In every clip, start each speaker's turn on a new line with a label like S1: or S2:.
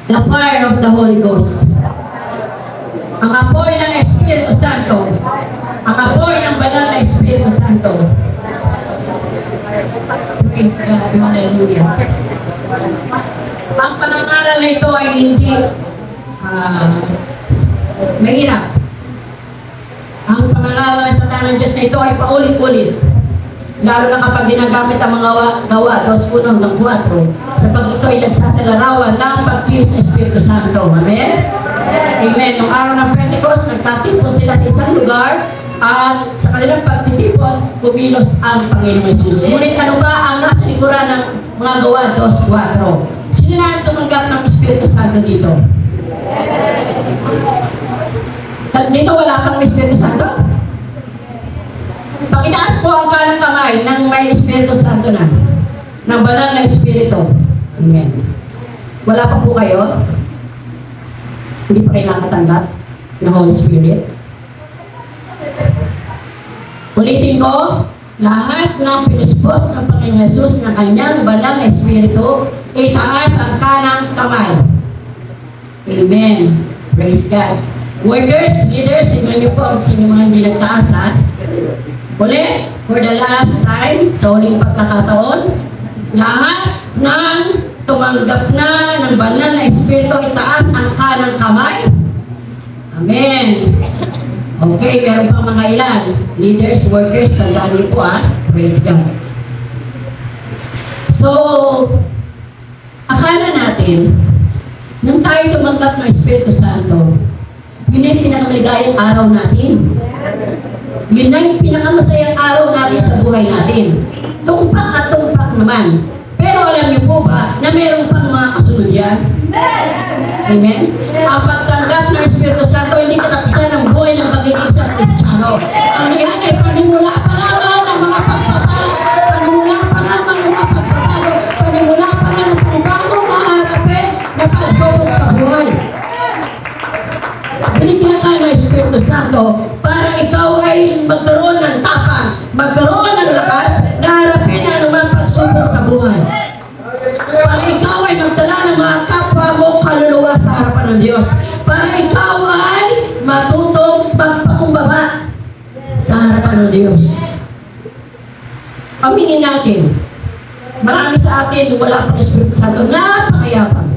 S1: The fire of the Holy Ghost. Ang apoy ng Espiritu Santo. Ang apoy ng banal na Espiritu Santo. Praise God. Hallelujah. Ang panangaral na ito ay hindi mahirap. Ang panangaral sa tanang Diyos na ito ay paulit-ulit. Lalo na kapag ginagamit ang mga gawa, 2:1 ng 4, sapagkat ito ay nagsasalarawan ng pagkilos ng Espiritu Santo. Amen? Amen. Noong araw ng Pentecost, nagkatipon sila sa isang lugar at sa kanilang pagtitipon, kumilos ang Panginoong Yesus. Ngunit ano ba ang nasa likuran ng mga gawa 2:4? Sino na ang tumanggap ng Espiritu Santo dito? Dito wala pang Espiritu Santo? Pakitaas po ang kanang kamay ng may Espiritu Santo na. Ng banal na Espiritu. Amen. Wala pa po kayo? Hindi pa kayo nakatanggap ng Holy Spirit? Ulitin ko, lahat ng pinuspos ng Panginoon Jesus ng kanyang banal na Espiritu, itaas ang kanang kamay. Amen. Praise God. Workers, leaders, tingnan niyo po ang sino mga hindi nagtaas, ha? Ulit, for the last time, sa huling pagkakataon, lahat ng tumanggap na ng banal na Espiritu, itaas ang kanang kamay. Amen. Okay, meron pang mga ilan. Leaders, workers, tandaan niyo po, ha? Praise God. So, akala natin, nung tayo tumanggap ng Espiritu Santo, yun ay pinakamaligayang araw natin. Yun ay pinakamasayang araw natin sa buhay natin. Tumpak at tumpak naman. Pero alam niyo po ba na meron pang mga kasunod yan? Amen? Ang pagtanggap ng Espiritu Santo hindi katapusan ng buhay ng pagiging sa Kristiyano. Ang yan ay panimula pa lamang ng mga pagpapalo. Panimula pa lamang ng mga pagpapalo. Panimula pa lamang ng panibagong maharapin na pagsubok sa buhay. Binigyan ka ng Espiritu Santo para ikaw ay magkaroon ng tapang, magkaroon ng lakas na harapin na anumang pagsubok sa buhay. Para ikaw ay magdala ng mga kapwa mo kaluluwa sa harapan ng Diyos. Para ikaw ay matutong magpakumbaba sa harapan ng Diyos. Aminin natin, marami sa atin wala pang Espiritu Santo, napakayapang.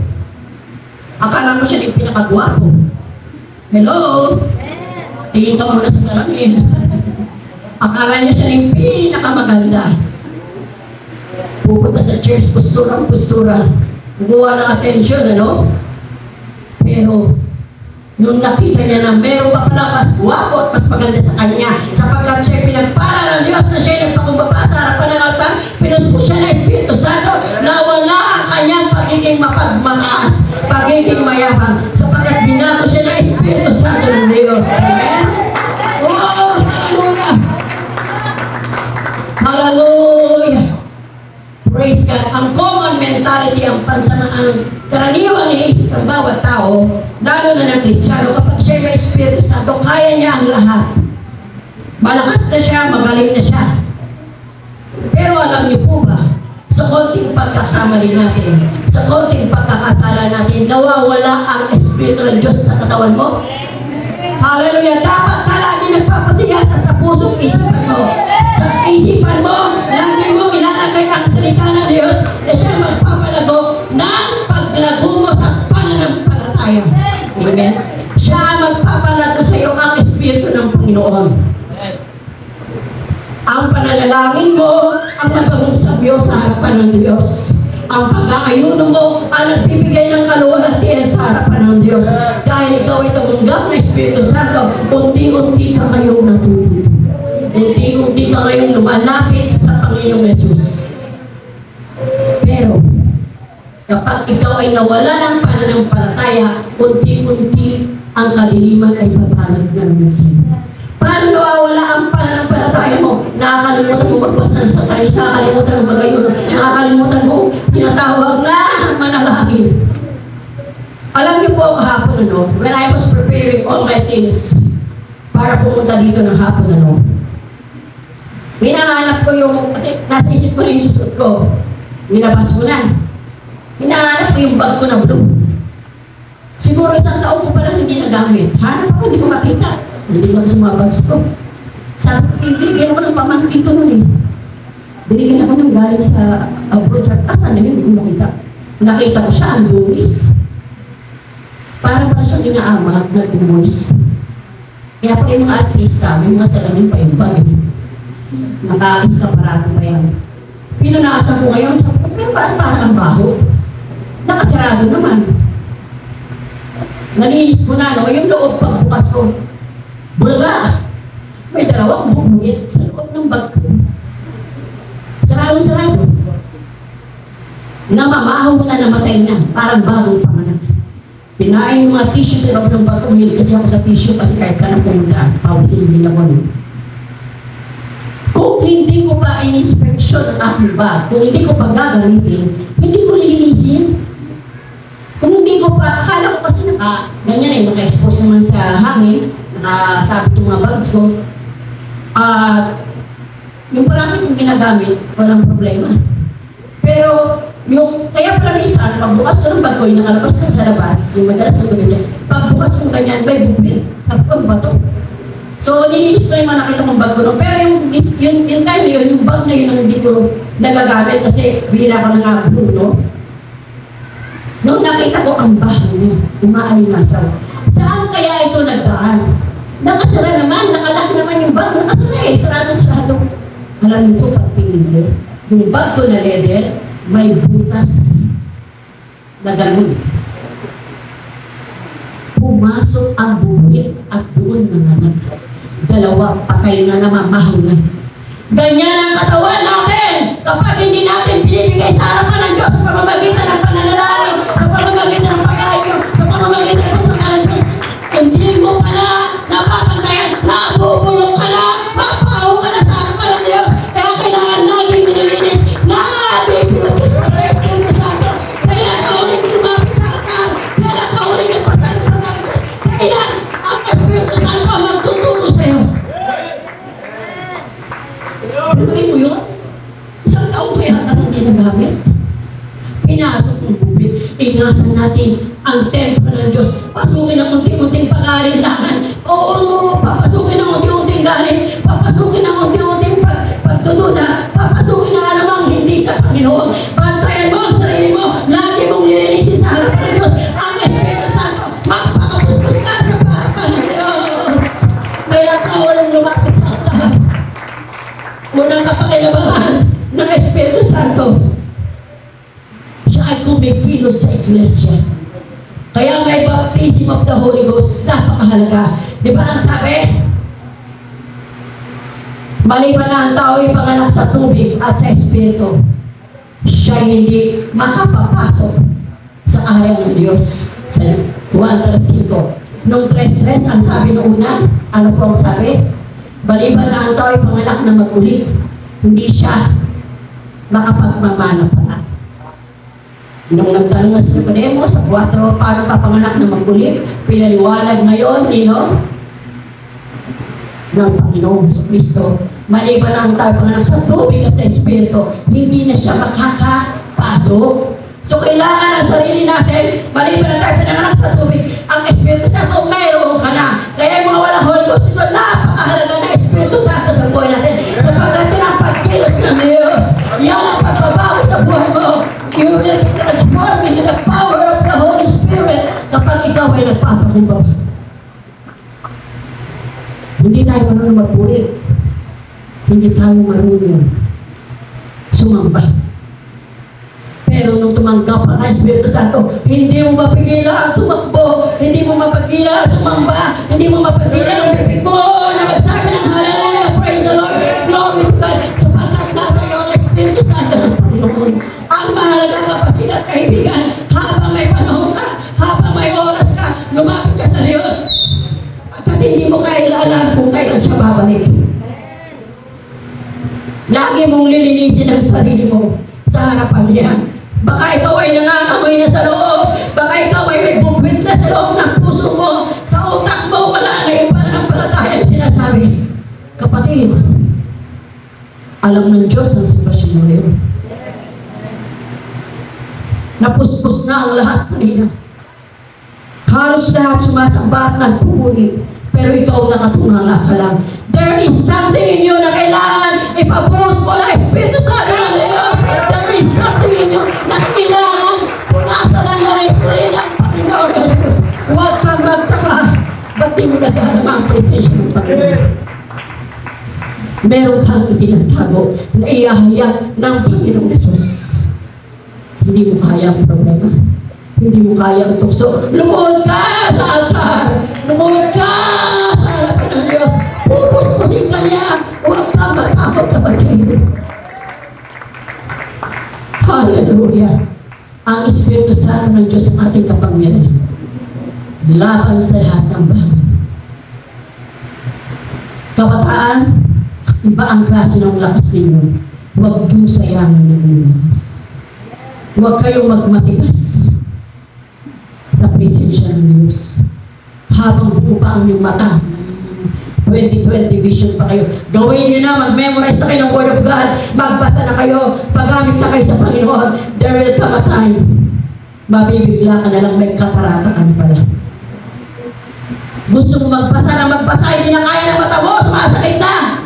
S1: Akala mo siya yung pinakagwapo. Hello? Tingin ka muna sa salamin. Akala niya siya yung pinakamaganda. Pupunta sa church, postura. Buwa ng atensyon, ano? Pero, nung nakita niya na meron pa pala mas guwapo at mas maganda sa kanya, sapagkat siya pinagpala ng Diyos na siya ay nagpakumbaba sa harapan ng altar, pinuspos siya ng Espiritu Santo na wala ang kanyang pagiging mapagmataas, pagiging mayabang, sapagkat binago siya ng Espiritu Santo ng Diyos. Amen? Oh, hallelujah! Hallelujah! Praise God. Ang common mentality, ang pansamaan, karaniwang iniisip ng bawat tao, lalo na ng Kristiyano, kapag siya may Espiritu Santo, kaya niya ang lahat. Malakas na siya, magaling na siya. Pero alam niyo po ba, sa konting pagkakamali natin, sa konting pagkakasala natin, nawawala ang Espiritu ng Diyos sa katawan mo? Hallelujah! Dapat ka lagi nagpapasiyasat sa pusong isipan mo. Sa isipan mo, lagi mo ilalagay ang salita ng Diyos na siya magpapalago ng paglago mo sa pananampalataya. Amen? Siya magpapalago sa iyo ang Espiritu ng Panginoon. Ang pananalangin mo, ang magawang sabyo sa harapan ng Diyos. Ang pag-aayuno mo ang nagbibigay ng kaluwalhatian sa harapan ng Diyos. Dahil ikaw ay tumanggap ng Espiritu Santo, unti-unti ka ngayong natututo. Unti-unti ka ngayong lumalapit sa Panginoong Yesus. Pero, kapag ikaw ay nawala ng pananampalataya, unti-unti ang kadiliman ay babalot na naman sa'yo. Paano nawawala ang pananampalataya mo? Nakakalimutan mo magbasa sa tayo, nakakalimutan mo magayon, nakakalimutan mo tinatawag na manalangin. Alam niyo po kahapon, ano, when I was preparing all my things para pumunta dito ng hapon, ano, hinahanap ko yung, kasi nasa isip ko na yung susuot ko, nilabas ko na. Hinahanap ko yung bag ko na blue. Siguro isang taon ko palang hindi nagamit. Hanap ako, hindi ko makita. Hindi ko sa mga bags ko. Sabi ko, binigyan ako ng pamangkin ko nun eh. Binigyan ako ng galing sa abroad. Sabi, asan na yun? Hindi ko makita. Nakita ko siya, ang lumis. Para pala siyang inaamag na lumis. Kaya pala yung mga artista, may mga salamin pa yung bag eh. Naka-iskaparato pa yan. Pinunasan ko ngayon, sabi ko, pero parang ang baho? Nakasarado naman. Nalinis ko na, no? Yung loob pagbukas ko. Bulaga! May dalawang bumuhit sa loob ng bag ko. Sarado. Namamahaw na namatay na. Parang bagong panganak. Pinain yung mga tissue sa loob ng bag ko. Hindi kasi ako sa tissue kasi kahit saan pumunta. Pawisin din ako. Kung hindi ko pa in-inspection ang aking bag, kung hindi ko pa gagamitin, hindi ko lilinisin. Kung hindi ko pa, akala ko kasi ganyan eh, naka-expose naman sa hangin, nakasabit yung mga bags ko. Yung parami kong ginagamit, walang problema. Pero, kaya pala minsan, pagbukas ko ng bag ko, yung nakalabas na sa labas, yung madalas ko ganyan, pagbukas ko ganyan, may bubit, kapag bato. So, nilinis ko yung mga nakita kong bag ko, no? Pero yung time na yun, yung bag na yun ang hindi ko nagagamit kasi bihira ko nakabuo, no? Noong nakita ko ang bahay niya, umaalingasaw. Saan kaya ito nagdaan? Nakasara naman, nakalaki naman yung bag, nakasara eh, sarado. Alam niyo po, pagtingin ko, yung bag ko na leather, may butas na ganun. Pumasok ang buwit at doon nanganak. Dalawa, patay na namamahaw na. Ganyan ang katawan natin kapag hindi natin binibigay sa harapan ng Diyos sa pamamagitan ng pananalangin, sa pamamagitan ng pag-ayo, sa pamamagitan ng pagsasalan Diyos. Hindi mo pa na napapantayan, nabubulong ka na, magpaaw ka na sa harapan ng Diyos. Kaya kailangan laging nililinis, nabibigos pa sa Espiritu Santo. Kaya ka ulit lumapit sa altar, kaya ka ulit nagpasal sa altar. Kaya ang Espiritu Santo magtuturo sa iyo. Biruin mo yun? Isang taon kaya ang hindi nagamit? Pinasok ng bubit. Ingatan natin ang templo ng Diyos. Pasukin ang unting-unting pag-alinlangan. Oo, papasukin ang unting-unting galit. Papasukin ang unting-unting pagdududa. Papasukin ang alamang hindi sa Panginoon. Bantayan mo ang sarili mo. Lagi mong nilinisin sa harapan ng Diyos. Ang Espiritu Santo, magpakapuspos ka sa harapan ng Diyos. Kaya ka walang lumapit sa altar. Unang kapakinabangan ng Espiritu Santo, siya ay kumikilos sa iglesia. Kaya may baptism of the Holy Ghost, napakahalaga. Di ba ang sabi? Maliban na ang tao ay panganak sa tubig at sa Espiritu, siya hindi makapapasok sa araw ng Diyos. Sa Juan 3:5. Nung 3:3, ang sabi noong una, ano po ang sabi? Maliban na ang tao ay panganak na mag-uli, hindi siya makapagmamana pa. Nung nagtanong na si Nicodemo sa 4, paano papanganak na mag-uli, pinaliwanag ngayon, ng Panginoon sa Kristo. Maliban na ang tao ay panganak sa tubig at sa Espiritu, hindi na siya makakapasok. So kailangan ang sarili natin, maliban na tayo pinanganak sa tubig, ang Espiritu Santo, mayroon ka na. Kaya yung mga walang Holy Ghost, ito napakahalaga na Espiritu Santo sa buhay natin. Sapagkat yun ang pagkilos ng Diyos. Yan ang pagbabago sa buhay mo. You will be transformed into the power of the Holy Spirit kapag ikaw ay nagpapakumbaba. Hindi tayo marunong magpulit. Hindi tayo marunong sumamba. Pero nung tumanggap ang Espiritu Santo, hindi mo mapigilan ang tumakbo, hindi mo mapigilan ang sumamba, hindi mo mapigilan ang bibig mo na magsabi ng hallelujah, praise the Lord, glory to God, sapagkat nasa iyo ang Espiritu Santo ng Panginoon. Ang mahalaga kapatid at kaibigan, habang may panahon ka, habang may oras ka, lumapit ka sa Diyos. At hindi mo kailangan kung kailan siya babalik. Lagi mong lilinisin ang sarili mo sa harapan niya. Baka ikaw ay nangangamoy na sa loob. Baka ikaw ay may bugwit na sa loob ng puso mo. Sa utak mo, wala na yung pananampalatayang sinasabi. Kapatid, alam ng Diyos ang sitwasyon mo ngayon. Napuspos na ang lahat kanina. Halos lahat sumasamba at nagpupuri. Pero ikaw nakatunganga ka lang. There is something in you na kailangan ipapost mo na Espiritu Santo ng Diyos. There is something in you na kailangan punasan ng Espiritu ng Panginoon Jesus. Huwag kang magtaka. Ba't di mo nadarama ang presensya ng Panginoon? Meron kang itinatago na iahayag ng Panginoong Jesus. Hindi mo kaya ang problema. Hindi mo kaya ang tukso. Lumuhod ka sa altar. Lumuhod ka sa harapan ng Diyos. Pupuspusin ka niya. Huwag kang matakot kapatid. Hallelujah. Ang Espiritu Santo ng Diyos ang ating kapangyarihan. Laban sa lahat ng bagay. Kabataan, iba ang klase ng lakas ninyo. Huwag yung sayangin ng lakas. Huwag kayong magmatigas sa presensya ng Diyos. Habang buo pa ang iyong mata, 2020 vision pa kayo. Gawin nyo na, mag-memorize na kayo ng Word of God, magbasa na kayo, paggamit na kayo sa Panginoon. There will come a time, mabibigla ka na lang, may katarata ka pala. Gusto mo magbasa, hindi na kaya ng mata mo, sumasakit na.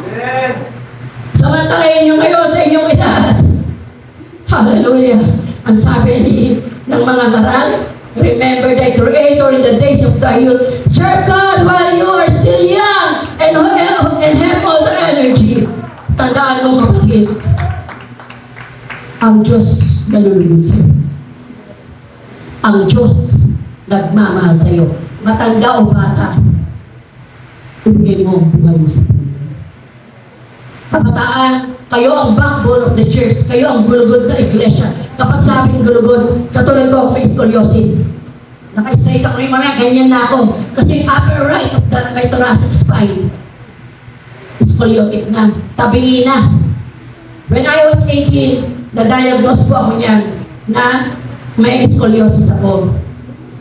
S1: Samantalayin nyo kayo sa inyong edad. Hallelujah. Ang sabi ng mga ngaral, remember thy Creator in the days of thy youth. Serve God while you are still young and have all the energy. Tandaan mo kapatid, ang Diyos nalulugod sa'yo. Ang Diyos nagmamahal sa'yo. Matanda o bata, ibigay mo ang buhay mo sa Panginoon. Kabataan, kayo ang backbone of the church. Kayo ang gulugod na iglesia. Kapag sabing gulugod, katulad ko ako may scoliosis. Naka-straight ako yung mamaya, ganyan na ako. Kasi upper right of that, may thoracic spine. Scoliotic na. Tabingi na. When I was 18, na-diagnose po ako niyan na may scoliosis ako.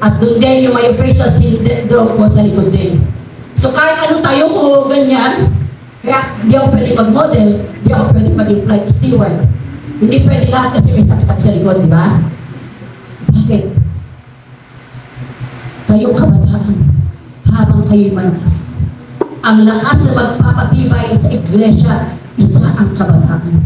S1: At doon din yung myofascial syndrome ko sa likod din. So kahit ano tayo ko, ganyan, kaya di ako pwede mag-model, di ako pwede maging flight steward. Hindi pwede lahat kasi may sakit ako sa likod, di ba? Bakit? Kayong kabataan, habang kayo'y malakas. Ang lakas na magpapatibay sa iglesia, isa ang kabataan.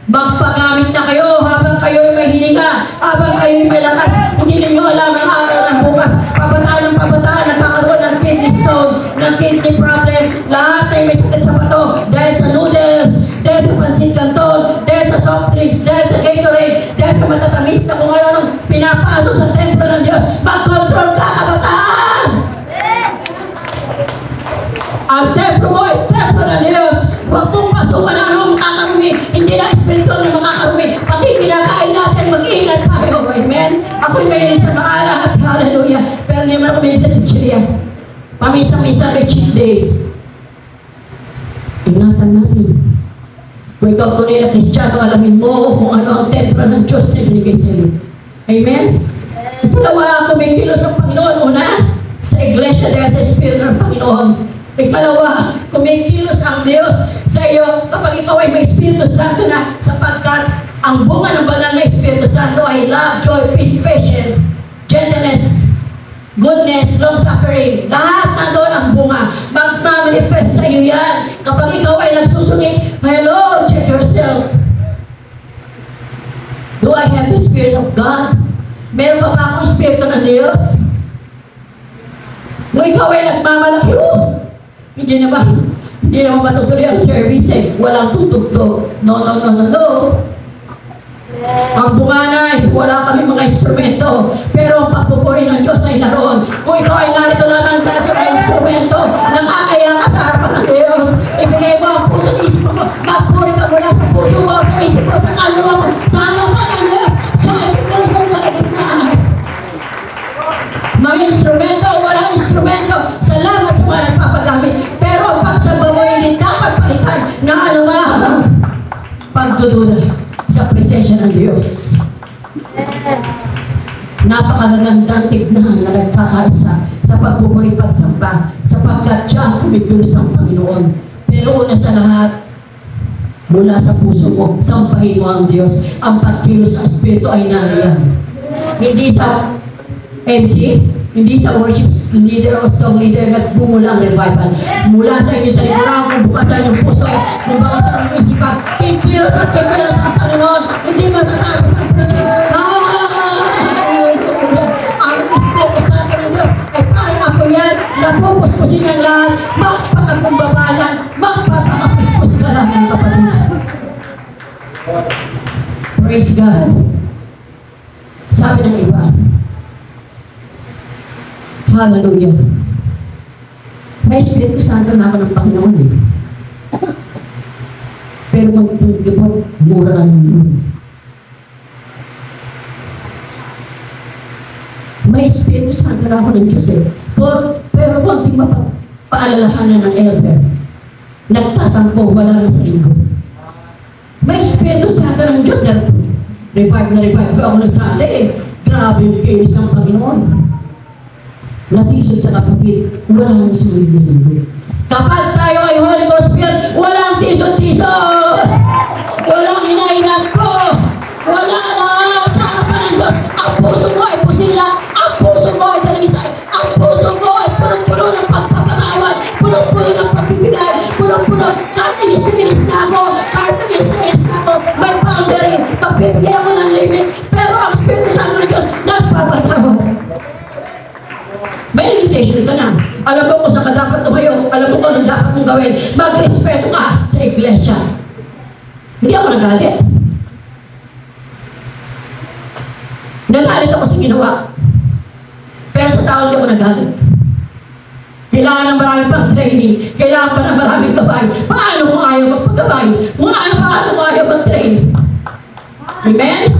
S1: Magpagamit na kayo habang kayo'y may hininga, habang kayo'y may lakas. Hindi ninyo alam ang araw ng bukas. Pabataan ng pabataan, nagkakaroon ng kidney stone, ng kidney problem. Lahat ay may sakit sa bato. Dahil sa noodles, dahil sa pansit canton, dahil sa soft drinks, dahil sa Gatorade, dahil sa matatamis na kung ano pinapasok sa templo ng Diyos. Mag-control ka, kabataan! Ang templo mo ay templo ng Diyos. Huwag mong pasukan na anong makakarumi. Hindi na spiritual na makakarumi. Pati kinakain natin, mag-iingat tayo. Amen? Ako'y mahilig sa maalat. Hallelujah. Pero hindi naman ako mahilig sa chichirya. Pamisa-misa may cheat day. Ingatan natin. Kung ikaw tunay na Kristiyano, alamin mo kung ano ang templo ng Diyos na binigay sa iyo. Amen? Ikalawa, kumikilos ang Panginoon. Una, sa iglesia dahil sa Espiritu ng Panginoon. Ikalawa, kumikilos ang Diyos sa iyo kapag ikaw ay may Espiritu Santo na, sapagkat ang bunga ng banal na Espiritu Santo ay love, joy, peace, patience, gentleness, goodness, long-suffering. Lahat na doon ang bunga. Magmamanifest sa iyo yan. Kapag ikaw ay nagsusungit, hello, check yourself. Do I have the Spirit of God? Meron pa ba akong Espiritu ng Diyos? Kung ikaw ay nagmamalaki, hindi naman matutuloy ang service eh. Walang tutugtog. No. Ang bunga na, wala kami mga instrumento. Pero ang pagpupuri ng Diyos ay naroon. Kung ikaw ay narito lamang dahil sa mga instrumento, nakakaya ka sa harapan ng Diyos. Ibigay mo ang puso at isip mo. Magpuri ka mula sa puso mo, sa isip mo, sa kaluluwa mo, sa harapan ng Diyos. Siya ay pinulong sa gitnaan. Mga instrumento, walang instrumento. Salamat sa mga nagpapagamit. Pero ang pagsamba mo hindi dapat palitan na anumang pagdududa sa presensya ng Diyos. Napakagandang tignan na nagkakaisa sa pagpupuri pagsamba, sapagkat siya kumikilos ang Panginoon. Pero una sa lahat, mula sa puso mo, sampahin mo ang Diyos. Ang pagkilos ng Espiritu ay nariyan. Hindi sa MC, hindi sa worship leader o song leader nagbumula ang revival. Mula sa inyo sa likuran, kung bukasan yung puso, kung bukasan ang isipan, kikilos at kikilos ang Panginoon, hindi matatapos ang project. Ang Espiritu Santo ng Diyos ay parang ako yan, napupuspusin ang lahat, magpakakumbabalan, magpapakapuspus ka lang ng kapatid. Praise God. Sabi ng iba, hallelujah. May Espiritu Santo na ako ng Panginoon eh. Pero magtulog, mura lang yun. May Espiritu Santo na ako ng Diyos eh. Pero konting mapaalalahanan ng elder, nagtatampo, wala na sa linggo. May Espiritu Santo ng Diyos na revive ko ako ng Sunday eh. Grabe yung kinis ng Panginoon. Natisod sa kapatid, walang sumunod na linggo. Kapag tayo ay Holy Ghost filled, walang tisod-tisod! Walang hinahinat ko! Walang sa harapan ng Diyos! Ang puso mo ay pusila! Ang puso mo ay talisay! Ang puso mo ay punong-puno ng pagpapatawad! Punong-puno ng pagbibigay! Punong-puno! Kahit inis na ako! Kahit inis na ako! May boundary! Pagbibigay ako ng limit! Pero ang Espiritu Santo ng Diyos nagpapatawad! May invitation ka na. Alam mo kung saan ka dapat tumayo. Alam mo kung anong dapat mong gawin. Mag-respeto ka sa iglesia. Hindi ako nagalit. Nagalit ako sa ginawa. Pero sa tao hindi ako nagalit. Kailangan ng maraming pang training. Kailangan pa ng maraming gabay. Paano kung ayaw magpagabay? Paano kung ayaw mag-train? Amen?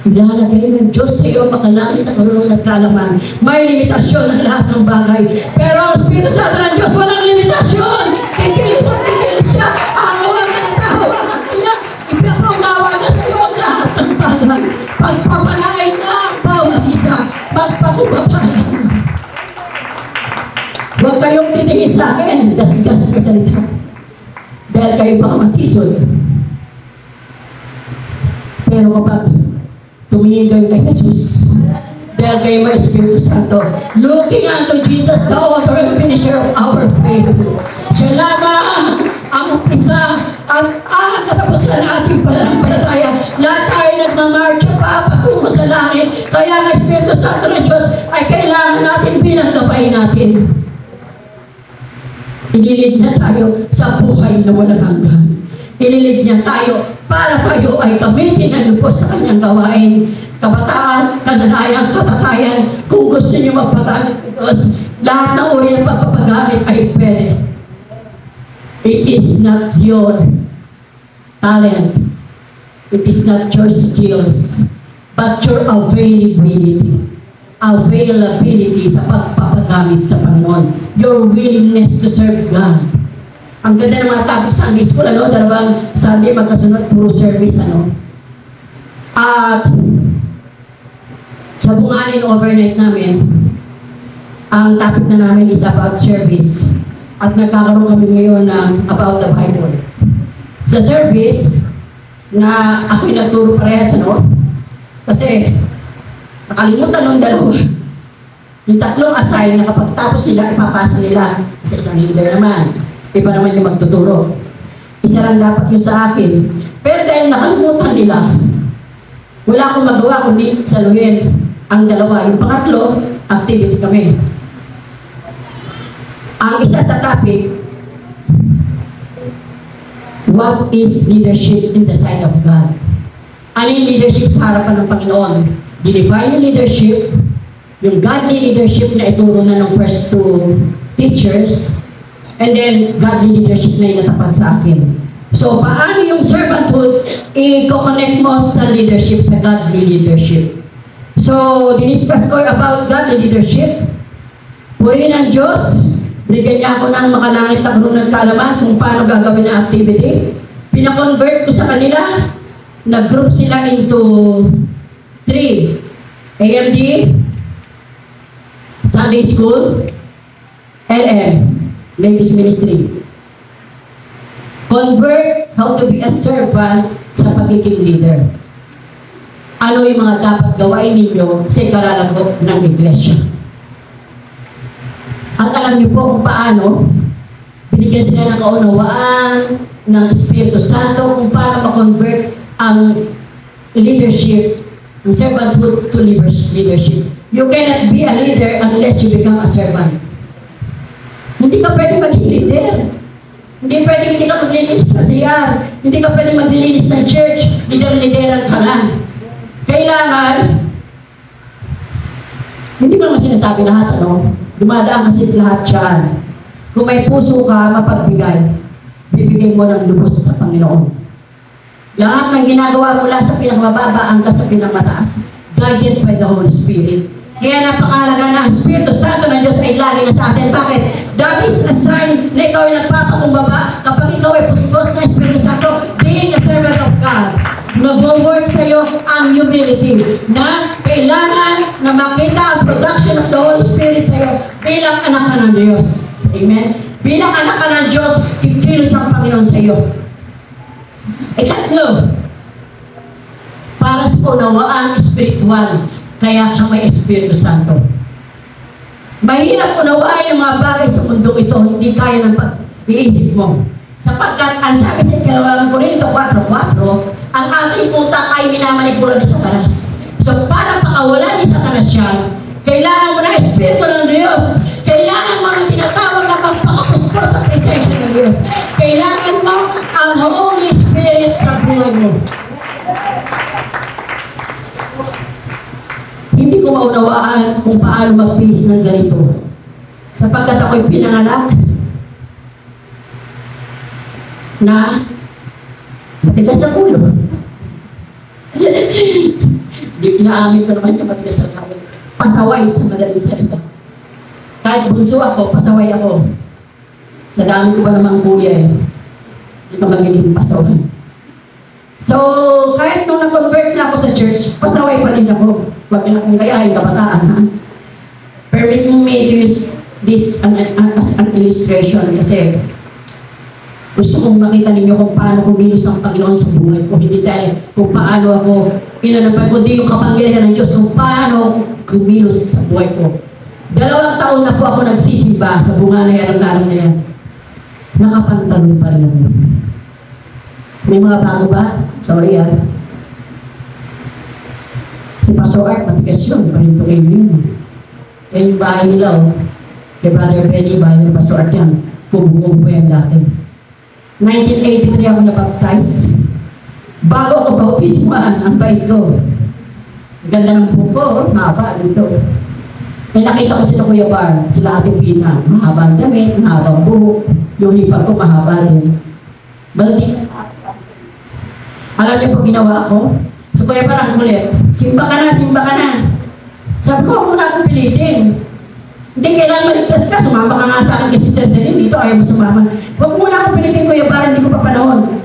S1: Ilalagay ng Diyos sa iyo makalangit at marunong nagkalaman. May limitasyon ang lahat ng bagay. Pero ang Espiritu Santo ng Diyos walang limitasyon. Kikilos at kikilos siya. Hawakan ka niya. Ipapaunawa na sa iyo ang lahat ng bagay. Pagpapalain na ang bawat isa. Pagpakumapalan. Huwag kayong titingin sa akin. Gasgas sa salita. Dahil kayo baka matisod. Pero kapag tumingin kayo kay Jesus, dahil kayo may Espiritu Santo, looking unto Jesus, the author and finisher of our faith. Siya lamang ang umpisa at ang katapusan ng ating pananampalataya. Lahat tayo nagmamarcha pa patungo sa langit. Kaya ang Espiritu Santo ng Diyos ay kailangan natin bilang gabay natin. Inilid na tayo sa buhay na walang hanggan. Inilid niya tayo para tayo ay gamitin na lubos sa kanyang gawain. Kabataan, kadalayan, katatayan, kung gusto niyo magpagamit, lahat ng uri ng pagpapagamit ay pwede. It is not your talent. It is not your skills, but your availability. Availability sa pagpapagamit sa Panginoon. Your willingness to serve God. Ang ganda ng mga topic sa Sunday School, dalawang Sunday magkasunod, puro service, At sa bunganin overnight namin, ang topic na namin is about service. At nagkakaroon kami ngayon ng about the Bible. Sa service, na ako'y nagturo parehas, Kasi, nakalimutan ng dalawa. Yung tatlong assign na kapag tapos nila, ipapasa nila sa isang leader naman. Iba naman yung magtuturo. Isa lang dapat yung sa akin. Pero dahil nakalimutan nila, wala akong magawa kundi saluhin ang dalawa. Yung pangatlo, activity kami. Ang isa sa topic, what is leadership in the sight of God? Ano yung leadership sa harapan ng Panginoon? Dinefine yung leadership, yung godly leadership na ituro na ng first two teachers, and then godly leadership na inatapat sa akin. So, paano yung servanthood i-connect mo sa leadership, sa godly leadership? So, diniscuss ko about godly leadership. Purihin ang Diyos. Bigyan niya ako ng makalangit na karunang kaalaman kung paano gagawin ang activity. Pinakonvert ko sa kanila. Nag-group sila into 3. AMD, Sunday School, LM, Ladies Ministry. Convert how to be a servant sa pagiging leader. ano yung mga dapat gawain ninyo sa ikalalago ng iglesia. At alam niyo po kung paano binigyan sila ng kaunawaan ng Espiritu Santo kung paano ma-convert ang leadership, ang servanthood to leadership. You cannot be a leader unless you become a servant. Hindi ka pwede maging leader. Hindi ka maglilinis sa CR. Hindi ka pwede maglilinis ng church. Lideran ka lang. Kailangan, hindi ko naman sinasabi lahat, ano? Dumadaan kasi lahat yan. Kung may puso ka, mapagbigay, bibigay mo ng lubos sa Panginoon. Lahat ng ginagawa mula sa pinakmababa hanggang sa pinakmataas, guided by the Holy Spirit. Kaya napakahalaga na ang Espiritu Santo ng Diyos ay lagi na sa atin. Bakit? That is a sign na ikaw ay nagpapakumbaba kapag ikaw ay puspos ng Espiritu Santo, being a servant of God. Nag-work sa iyo ang humility na kailangan na makita ang production of the Holy Spirit sa iyo bilang anak ka ng Diyos. Amen? Bilang anak ka ng Diyos, kikilos ang Panginoon sa iyo. Ikatlo, para sa unawaan spiritual, kaya ka may Espiritu Santo. Mahirap unawain ang mga bagay sa mundo ito, hindi kaya ng pag-iisip mo. Sapagkat ang sabi sa 2 Korinto 4:4, ang ating utak ay minamanipula ni Satanas. So para pakawalan ni Satanas yan, kailangan mo ng Espiritu ng Diyos. Kailangan mo ng tinatawag na pagpakapuspos sa presensya ng Diyos. Kailangan mo ang Holy Spirit sa buhay mo. Hindi ko maunawaan kung paano mag-face ng ganito. Sapagkat ako'y pinanganak na matigas sa ulo. Hindi inaamin ko naman yung matigas sa ulo. Pasaway sa madaling salita. Kahit bunso ako, pasaway ako. Sa dami ko ba namang kuya eh. Hindi ka magiging pasaway. So, kahit nung na-convert na ako sa church, pasaway pa rin ako. Huwag na akong gayahin kabataan, ha? Permit me to use this as an illustration kasi gusto kong makita ninyo kung paano kumilos ang Panginoon sa buhay ko. Hindi dahil kung paano ako inanapan, kundi yung kapangyarihan ng Diyos kung paano kumilos sa buhay ko. 2 taon na po ako nagsisimba sa bunga na yan, ang na yan. Nakapantalon pa rin ako. May mga bago ba? Sorry ah. Si Pastor Art, matigas yun. Pahinto kayo yun. Yan yung bahay nila, oh. Kay Brother Benny, bahay ni Pastor Art yan. Kubungong po yan dati. 1983 ako na-baptize. Bago ako bautismuan, ang bait ko. Ganda ng buko, mahaba dito. May nakita ko sila Kuya Bar, sila Ate Pina. Mahabang damit, mahabang buhok. Yung hipag ko mahaba din. Baldi. Alam niyo po ginawa ko? So Kuya Bar, ang kulit. Simba ka na, simba ka na. Sabi ko, huwag mo na akong pilitin. Hindi kailangan maligtas ka. Sumama ka nga sa akin kay Sister Celine. Dito ayaw mo sumama. Huwag mo na akong pilitin, Kuya Bar, hindi ko pa panahon.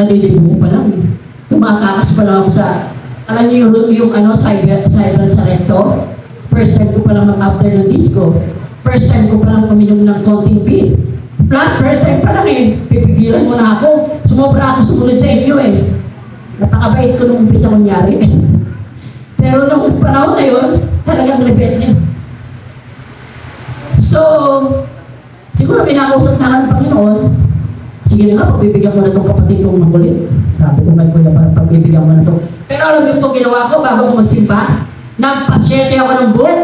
S1: Nalilibo ko pa lang. Tumatakas pa lang ako sa, alam niyo yung cyber sa recto. First time ko pa lang mag-after ng disco. First time ko pa lang paminom ng konting beer. First time pa lang eh. Pipigilan mo na ako. Sumobra ako sumunod sa inyo eh. Napakabait ko nung umpisa mangyari. Pero nung panahon na yun, talagang rebelde. So, siguro pinakausap na ng Panginoon, sige na nga, pagbibigyan mo na itong kapatid kong makulit. Sabi ko, may Kuya Bar, pagbibigyan mo na ito. Pero alam mo itong ginawa ko bago ko magsimba? Nagpa-7 ako ng buhok.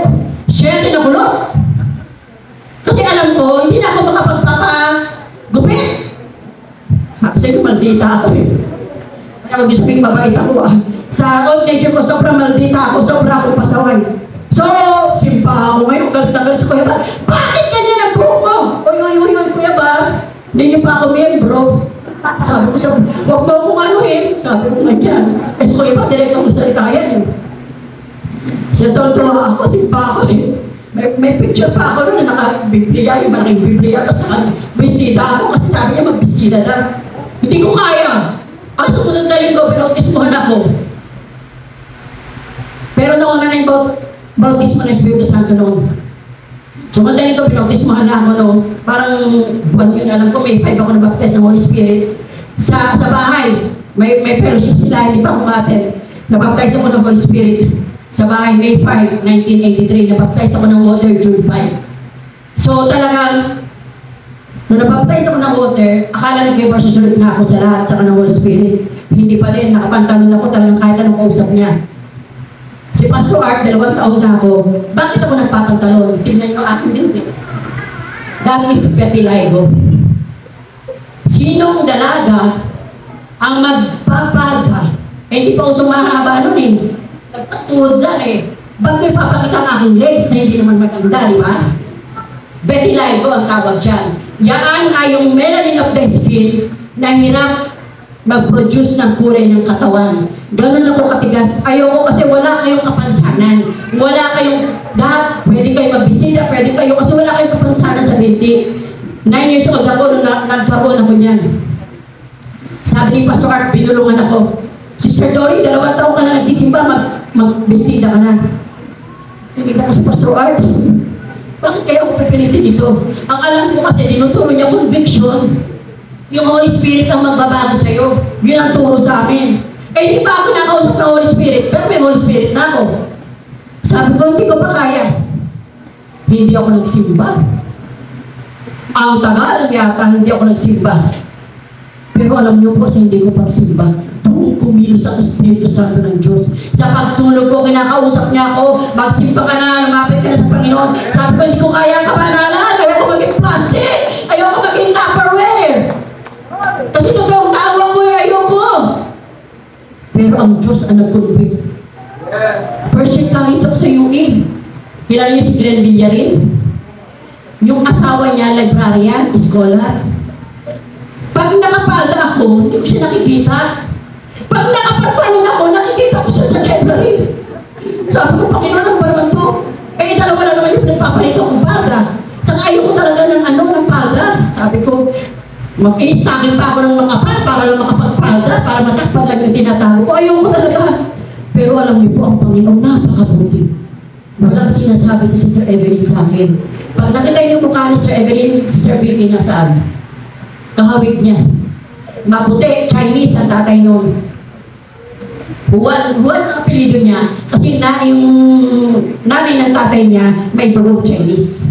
S1: 7 na kulot. Kasi alam ko, hindi na ako makapagpapagupit. Sabi ko, maldita ako eh. Kaya mag-isiping mabait ako ah. Sa old nature ko, sobrang maldita ako, sobrang akong pasaway. So, simpa ako ngayon, galit-galit sa Kuya Bar. Bakit ganyan ang buhok mo? Oy, Kuya Bar, hindi niyo pa ako miyembro. Sabi ko, huwag mo akong ano eh. Sabi ko, ganyan. Eh, sa Kuya Bar, direktong salita yan eh. Sa tuwa ako, simpa ako eh. May picture pa ako na naka-Biblia, yung malaking Biblia, tapos naka-bisida ako kasi sabi niya mag-bisida lang. Hindi ko kaya. Ang sumunod na linggo, pinautismohan ako. Pero nauna na yung bautismo ng Espiritu Santo noon. Sumunod na linggo, pinautismohan na ako noon. Parang buwan yun, alam ko, may 5 ako na baptize ng Holy Spirit. Sa bahay, may fellowship sila, hindi pa umaten. Nabaptize ako ng Holy Spirit sa bahay May 5, 1983. Nabaptize ako ng water June 5. So talagang, nung nabaptize ako ng water, akala ni Kevin susunod na ako sa lahat sa ng Holy Spirit. Hindi pa din, nakapantalon ako talagang kahit anong kausap niya. Si Pastor Art, 2 taon na ako. Bakit ako nagpapantalon? Tingnan niyo akin din. That is petiligo. Sinong dalaga ang magpaparga? Eh, hindi pa usong mahaba nun eh. Nagpastuhod lang eh. Ba't kayo papakita ang aking legs na hindi naman maganda, di ba? Petiligo ang tawag dyan. Yan ay yung melanin of the skin na hirap mag-produce ng kulay ng katawan. Ganun ako katigas. Ayoko kasi wala kayong kapansanan. Wala kayong, lahat, pwede kayo magbisita, pwede kayo, kasi wala kayong kapansanan sa binti. 9 years old ako nung nagkaroon ako niyan. Sabi ni Pastor Art, binulungan ako. Sister Dory, 2 taon ka na nagsisimba, magbistida ka na. Hindi ka sa Pastor Art. Bakit kaya ako pipilitin ito? Ang alam ko kasi, dinuturo niya conviction. Yung Holy Spirit ang magbabago sa'yo. Yun ang turo sa amin. Eh, di ba ako nakausap ng Holy Spirit? Pero may Holy Spirit na ako. Sabi ko, hindi ko pa kaya. Hindi ako nagsimba. Ang tagal yata, hindi ako nagsimba. Pero alam niyo po, sa hindi ko pagsimba, doon kumilos ang Espiritu Santo ng Diyos. Sa pagtulog ko, kinakausap niya ako, magsimba ka na, lumapit ka na sa Panginoon. Sabi ko, hindi ko kaya kabanalan. Ayoko maging plastic. Ayoko maging Tupperware. Kasi totoong tawag ko, ayoko. Pero ang Diyos ang nag-convict. First year college ako sa UE. Kilala niyo si Glenn Villarin? Yung asawa niya, librarian, scholar. Pag nakapalda ako, hindi ko siya nakikita. Pag nakapantalon ako, nakikita ko siya sa library. Sabi ko, Panginoon, ano ba naman to? Eh, 2 na naman yung nagpapalit akong palda. Saka ayoko talaga ng palda. Sabi ko, mag-i-stocking pa ako ng makapal para lang makapagpalda, para matakpan lang yung tinatago ko. Ayoko talaga. Pero alam niyo po, ang Panginoon, napakabuti. Walang sinasabi si Sister Evelyn sa akin. Pag nakita yung mukha ni Sister Evelyn, Sister Vicky nasaan? Kahawig niya. Maputi, Chinese ang tatay noon. Juan ang apelido niya kasi yung nanay ng tatay niya may durog Chinese.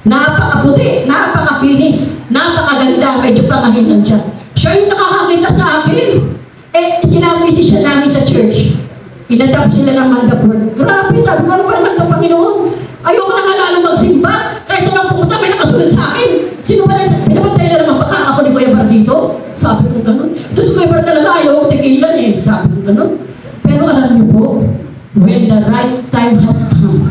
S1: Napakaputi, napakakinis, napakaganda, medyo pangahin lang siya. Siya yung nakakakita sa akin. Eh, sinabisi siya namin sa church. Inadap sila ng mandapur. Grabe, sabi ko, ano ba naman ito, Panginoon? Ayoko na nga lalo magsimba. Kaysa nang pumunta, may nakasunod sa akin. Sino ba nagsabi? Pinapatay na naman baka ako ni Kuya Bar dito? Sabi ko gano'n. Tapos Kuya Bar talaga ayaw ko tigilan eh. Sabi ko gano'n. Pero alam niyo po, when the right time has come,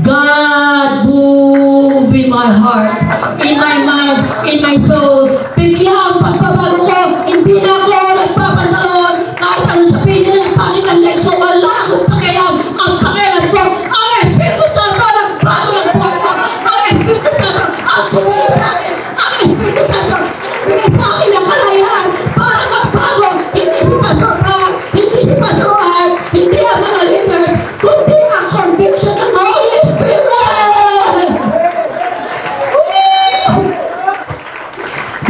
S1: God move in my heart, in my mind, in my soul. Bigla ang pagbabago ko. Hindi na ako nagpapantalon. Kahit ano sabihin ng pangit ang leksyon, wala akong pakialam. Ang pakialam ko, ang Espiritu Santo nagbago ng buhay ko. Ang Espiritu Santo ang tumulong sa akin. Ang Espiritu Santo nagbigay sa akin ng kalayaan para magbago. Hindi si Pastor Art, hindi si Pastor Art, hindi ang mga leaders, kundi ang conviction ng Holy Spirit.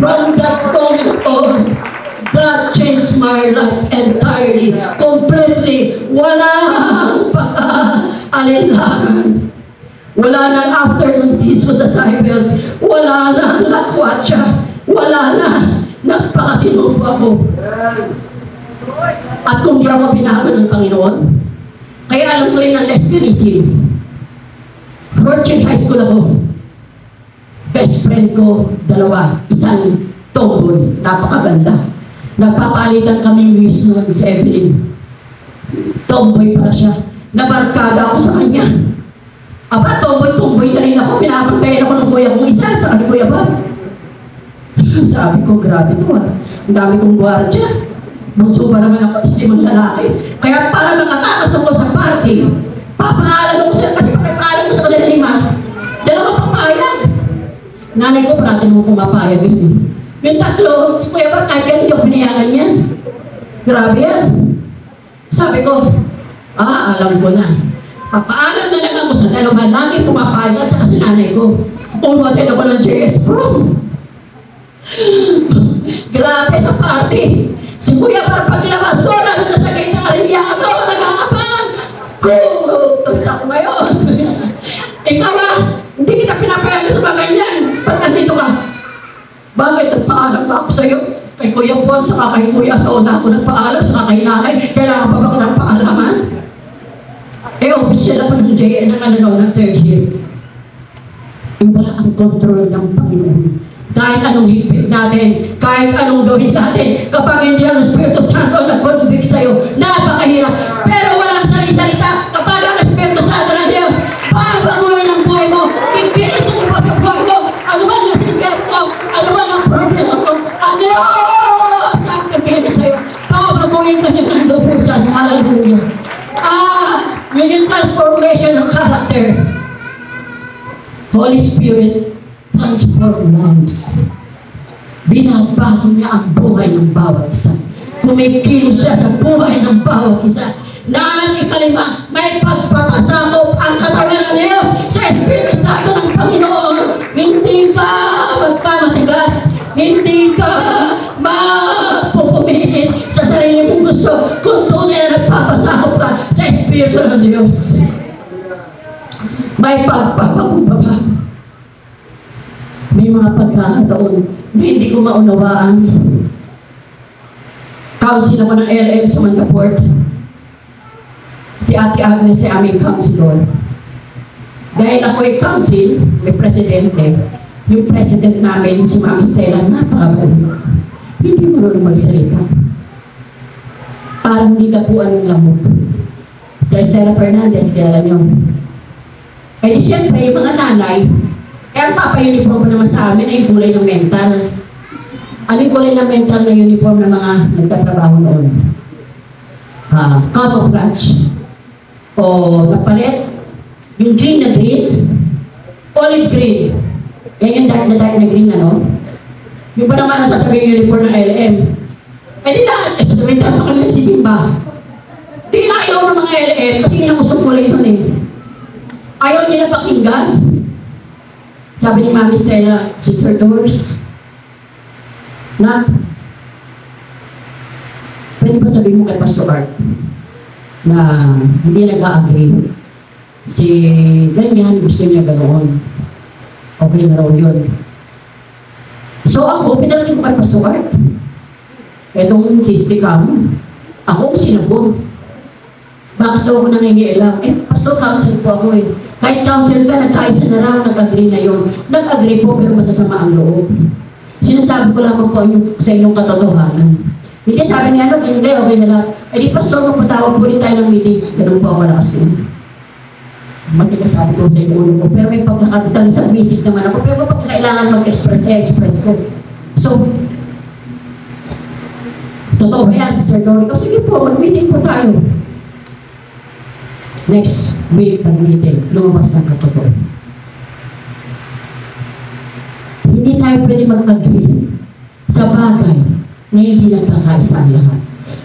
S1: From that moment on, God changed my life entirely, completely. Walang pagka-alinlangan. Wala nang afternoon disco sa Cyprus. Wala nang lakwatsa. Wala na. Nagpakatinubo ako. At kung di ako binago ng Panginoon, kaya alam ko rin ang lesbianism. Virgin High School ako. Best friend ko, 2. Isang tomboy. Napakaganda. Nagpapalitan kaming news noon sa Evelyn. Tomboy pala siya. Nabarkada ako sa kanya. Aba, tomboy na rin ako. Pinapantayan ako ng kuya kong isa, saka ni Kuya Bar. Sabi ko, grabe ito ah. Ang dami kong buwardya. Bunso pa naman ako, tapos 5 lalaki. Kaya para makatakas ako sa party, papaalam ako sila, kasi pag nagpaalam ko sa kanila 5, 2 papayag. Nanay ko, parating mo pumapayag yun. Yung 3, si Kuya Bar, kahit ganun yung pinayagan niya. Grabe yan. Sabi ko, alam ko na. Papaalam na lang ako sa 2, lagi pumapayag at saka si nanay ko. Umuwatin ako ng JS Prom. Grabe sa party. Si Kuya para paglabas ko, lalo na sa kay Ariano, nag-aabang. Kutos ako ngayon. Ikaw hindi kita pinapayagan sa mga ganyan. Ba't nandito ka? Bakit nagpaalam ba ako sa'yo? Kay Kuya Paul, saka kay Kuya Tona ako nagpaalam, saka kay Nanay, kailangan pa ba ako ng paalaman? Official ako ng JN ng third year. Iba ang control ng Panginoon. Kahit anong hipit natin, kahit anong gawin natin, kapag hindi ang Espiritu Santo nag-convict sa'yo, napakahirap. Pero walang salita kapag ang Espiritu Santo ng Diyos, babaguhin ang buhay mo, ikinisin mo sa buhay mo, ano man ang sikat mo, ano man ang problema mo, ang Diyos ang kakinig sa'yo, babaguhin ka niya ng lupusan. Hallelujah. Yung transformation ng character. Holy Spirit, transform lives. Binabago niya ang buhay ng bawat isa. Kumikilos siya sa buhay ng bawat isa. Na ang ikalima, may pagpapasakop ang katawan ng Diyos sa Espiritu Santo ng Panginoon. Hindi ka magpamatigas. Hindi ka mapupumilit sa sarili mong gusto kung tunay na nagpapasakop ka sa Espiritu ng Diyos. May pagpapakumbaba. May mga pagkakataon na hindi ko maunawaan. Council ako ng LM sa Mantaport. Si Ate Agnes ay aming counselor. Dahil ako ay council, may presidente. Yung president namin, si Mami Stella, napakabalik. Hindi marunong magsalita. Parang hindi napuan ng lamok. Sir Stella Fernandez, kilala niyo. Eh di siyempre, yung mga nanay, ang papa-uniform naman sa amin ay yung kulay ng mental. Ano yung kulay ng mental na uniform ng mga nagtatrabaho noon? Camouflage. O napalit, yung green na green, olive green. Yan yung dark na green, ano? Yung ba naman nasasabihin yung uniform ng LM? Eh di na, sasabihin tayo kami nagsisimba. Di ayaw ng mga LM kasi inausap kulay nun eh. Ayaw nila pakinggan. Sabi ni Mami Stella, Sister Doris, Nat, pwede ba sabihin mo kay Pastor Art na hindi nag-a-agree? Si ganyan, gusto niya ganoon. Okay na raw yun. So ako, pinarating ko kay Pastor Art. Etong sisti ka mo. Ako ang sinabog. Bakit ako nangingialam? Pastor, counsel po ako eh. Kahit counsel ka, nagkaisa na raw, nag-agree na yun. Nag-agree po, pero masasama ang loob. Sinasabi ko lamang po sa inyong katotohanan. Hindi sabi niya, hindi, okay na lang. Eh di, Pastor, magpatawag po rin tayo ng meeting. Ganun po ako lakas yun. Magkakasabi ko sa inyong ulo ko. Pero may pagkakataon sa basic naman ako. Pero kapag kailangan mag-express, express ko. So, totoo ba yan, Sister Dory? O sige po, mag-meeting po tayo. Next week, pag-meeting, lumabas ang katotoo. Hindi tayo pwede mag-agree sa bagay na hindi nagkakaisa ang lahat.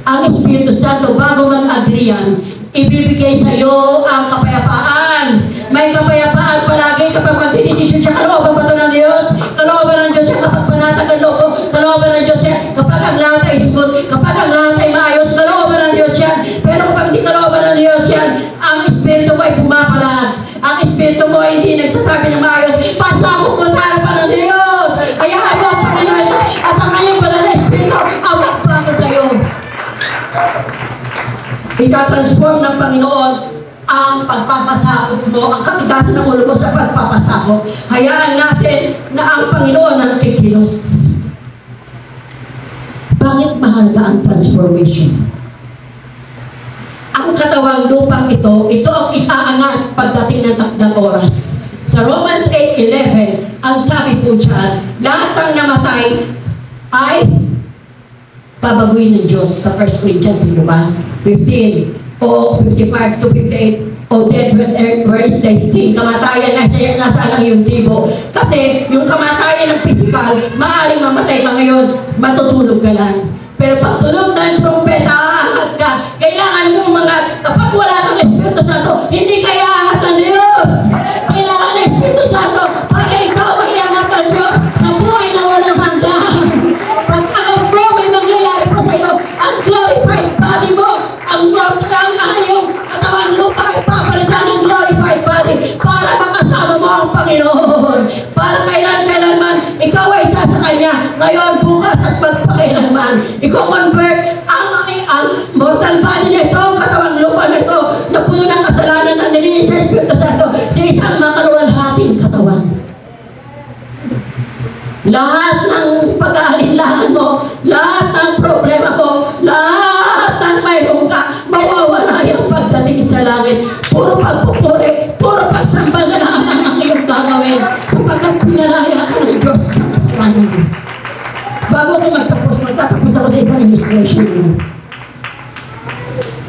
S1: Ang Espiritu Santo, bago mag-agree yan, ibibigay sa iyo ang kapayapaan. May kapayapaan palagi kapag magdidesisyon siya. Kalooban ba ito ng Diyos? Kalooban ng Diyos siya kapag panatag ang loob. Kalooban ng Diyos siya kapag ang lahat ay smooth. Kapag ang lahat ay maayos, kalooban ng Diyos yan. Pero kapag di kalooban ng Diyos yan, ang Espiritu mo ay pumapalag. Ang Espiritu mo ay hindi nagsasabi ng maayos. Pasakop mo sa harapan ng Diyos. Kaya ano ang Panginoon at ang kanyang banal na Espiritu ang magbago sa iyo. Ika-transform ng Panginoon ang pagpapasakop mo, ang katigasan ng ulo mo sa pagpapasakop. Hayaan natin na ang Panginoon ang kikilos. Bakit mahalaga ang transformation? Ang katawang lupang ito ang itaangat pagdating ng takdang oras. Sa Romans 8:11, ang sabi po dyan, lahat ng namatay ay babaguhin ng Diyos sa 1 Corinthians 15 o 55 to 58 o dead when earth where is thy sting. Kamatayan na nasa lang yung tibo. Kasi yung kamatayan ng physical, maaaring mamatay ka ngayon, matutulog ka lang. Pero pag tunog ng trumpeta, aangat ka. Kailangan mo kapag wala kang Espiritu Santo, hindi kaya aangat ng Diyos. Kailangan ng Espiritu Santo para ikaw ay angat ng Diyos sa buhay na walang hanggan. Pag angat mo, may mangyayari pa sa iyo. puno ng kasalanan na nilinis sa Espiritu Santo sa isang makaluwalhating katawan. Lahat ng pag-aalinlangan mo, lahat ng problema mo, lahat ng mayroon ka, mawawala yung pagdating sa langit. Puro pagpupuri, puro pagsamba na lang ang iyong gagawin sapagkat pinalaya ka ng Diyos sa kasalanan mo. Bago ko magtatapos ako sa isang illustration mo.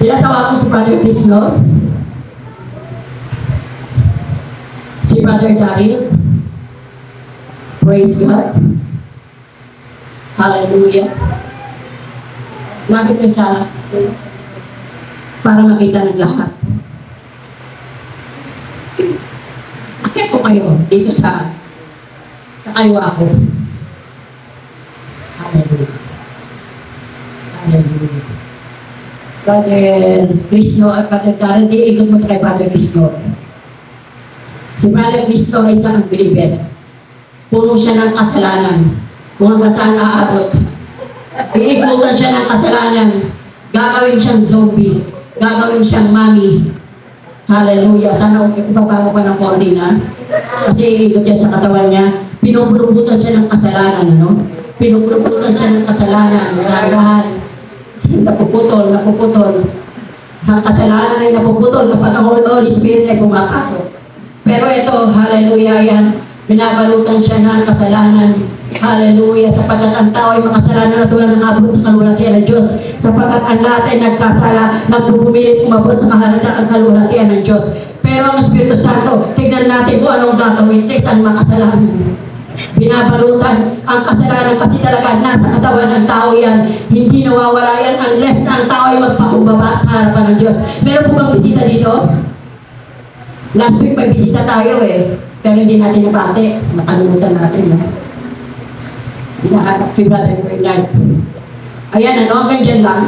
S1: Pinatawa ko si Brother Cristo, si Brother Daryl. Praise God. Hallelujah. Lapit ko sa para makita ng lahat. Akit ko kayo dito sa kaliwa ko. Hallelujah. Hallelujah. Brother Cristo at Brother Darren, di ikot mo kay Brother Cristo. Si Brother Cristo ay isang unbeliever. Puno siya ng kasalanan. Kung hanggang saan aabot. Iikutan siya ng kasalanan. Gagawin siyang zombie. Gagawin siyang mami. Hallelujah. Sana ipabago pa ng konti na. Kasi iikot niya sa katawan niya. Pinupulubutan siya ng kasalanan. Ano? Pinupulubutan siya ng kasalanan. Dahan-dahan. Napuputol. Ang kasalanan ay napuputol kapag ang Holy Spirit ay pumapasok. Pero ito, hallelujah yan. Binabalutan siya ng kasalanan. Hallelujah. Sapagkat ang tao ay makasalanan na tulad ng abot sa kaluwalhatian ng Diyos. Sapagkat ang lahat ay nagkasala, nagpupumilit umabot sa kaluwalhatian ng Diyos. Pero ang Espiritu Santo, tignan natin kung anong gagawin sa isang makasalanan. Binabalutan ang kasalanan kasi talaga nasa katawan ng tao yan. Hindi nawawala yan unless na ang tao ay magpakumbaba sa harapan ng Diyos. Meron po bang bisita dito? Last week may bisita tayo eh. Pero hindi natin nabate. Nakalimutan natin. No? Hinahanap kay Brother Bernard. Ayan, ano? Hanggang dyan lang.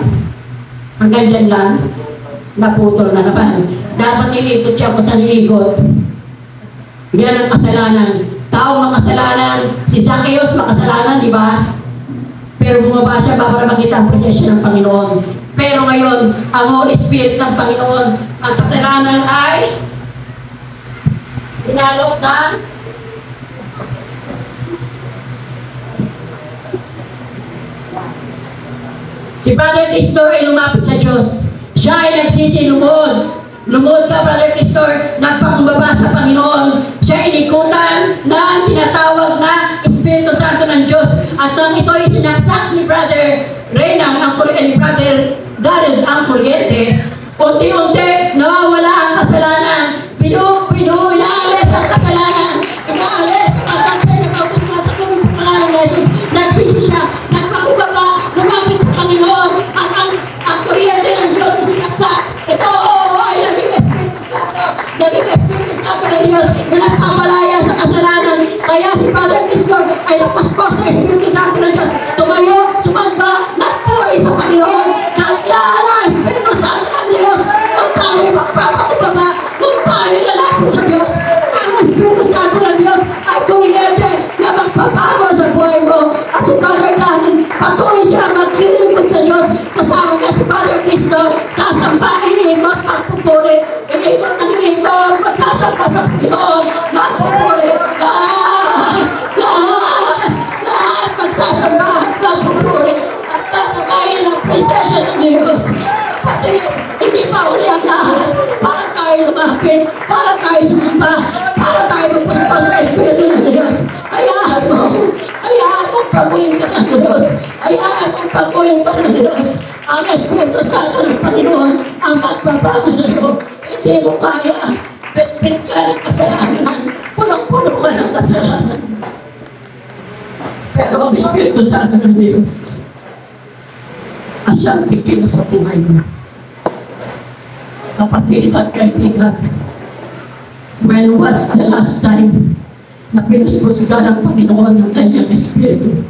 S1: Hanggang dyan lang. Naputol na naman. Dapat nilikot siya kung saan nilikot. Yan ang kasalanan. Tao makasalanan. Si Zacchaeus makasalanan, di ba? Pero bumaba siya para makita ang presensya ng Panginoon. Pero ngayon, ang Holy Spirit ng Panginoon, ang kasalanan ay pinalok na si Brother Cristo ay lumapit sa Diyos. Siya ay nagsisilumod. Lumod ka, Brother Cristo, nagpakumbaba sa Panginoon. Siya ay inikutan na tinatawag na Espiritu Santo ng Diyos. At nang ito ay sinaksak ni Brother Reynang, ni Brother Darren, ang kuryente, unti-unti nawawala ang kasalanan. Inaalis ang kasalanan. Inaalis ang kasalanan. Nagpautos na sa tubig sa pangalan ng Jesus. Nagsisi siya. Nagpakubaba. Lumapit sa Panginoon. Ang kuryente ng Diyos na sinaksak. Ito ay naging Espiritu Santo. Naging Espiritu Santo ng Diyos na nagpapalaya sa kasalanan. Kaya si Brother Cristo ay napaspos sa Espiritu Santo ng Diyos. Tumayo, sumamba, nagpuri sa Panginoon. Kaya na Espiritu Santo ng Diyos. Kung tayo magpapakubaba, kung tayo lalapit sa Diyos, ang Espiritu Santo ng Diyos ay kuryente na magpapago sa buhay mo. At si Brother Darren, patuloy siya maglilingkod sa Diyos. Kasama na si Brother Cristo, sasambahin, ikot, magpupuri, ikot ng ikot, magsasamba sa Panginoon, magpupuri, lahat, magsasamba, magpupuri, at tatabayin ang presensya ng Diyos. Kapatid, hindi pa uli ang lahat, para tayo lumapit, para tayo sumamba, para tayo magpaspas sa Espiritu ng Diyos. Hayaan mo paguhin ka ng Diyos. Hayaan mo paguhin ka ng Diyos. Ang Espiritu Santo ng Panginoon ang magbabago sa iyo. Hindi mo kaya. Bitbit ka ng kasalanan. Punong-puno ka ng kasalanan. Pero ang Espiritu Santo ng Diyos asyang bigyan sa buhay mo. Kapatid at kaibigan, when was the last time na pinuspusga ng Panginoon ng kanyang Espiritu?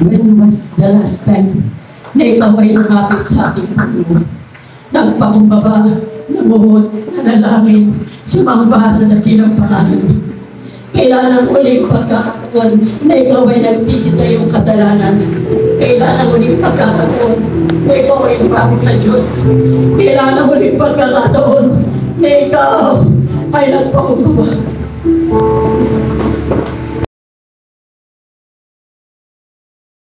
S1: When was the last time na ikaw ay lumapit sa ating Panginoon? Nagpakumbaba, namuhod, nanalangin, sumamba sa dakilang pangalan. Kailan ang huling pagkakataon na ikaw ay nagsisi sa iyong kasalanan? Kailan ang huling pagkakataon na ikaw ay lumapit sa Diyos? Kailan ang huling pagkakataon na ikaw ay nagpaumbaba?